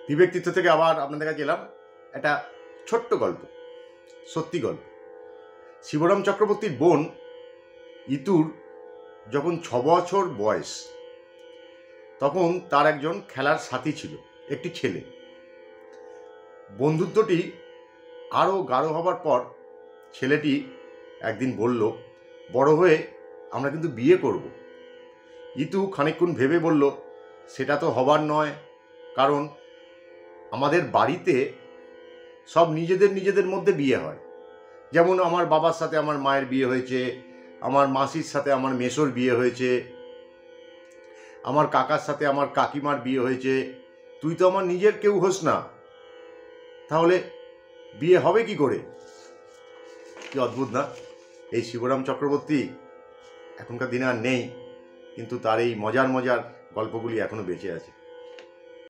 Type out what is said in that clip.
বিবেক তীর্থ থেকে আবার আপনাদের কাছে এলাম একটা ছোট্ট গল্প, সত্যি গল্প। শিবরাম চক্রবর্তীর বোন ইতুর যখন 6 বছর বয়স, তখন তার একজন খেলার সাথী ছিল, একটি ছেলে। বন্ধুত্বটি আরও গাঢ় হবার পর ছেলেটি একদিন বলল, বড় হয়ে আমরা কিন্তু বিয়ে করব। ইতু খানিকক্ষণ ভেবে বলল, সেটা তো হবার নয়, কারণ আমাদের বাড়িতে সব নিজেদের মধ্যে বিয়ে হয়। যেমন আমার বাবার সাথে আমার মায়ের বিয়ে হয়েছে, আমার মাসির সাথে আমার মেসোর বিয়ে হয়েছে, আমার কাকার সাথে আমার কাকিমার বিয়ে হয়েছে। তুই তো আমার নিজের কেউ হোস না, তাহলে বিয়ে হবে কি করে? কি অদ্ভুত না? এই শিবরাম চক্রবর্তী এখনকার দিনে আর নেই, কিন্তু তার এই মজার গল্পগুলি এখনো বেঁচে আছে।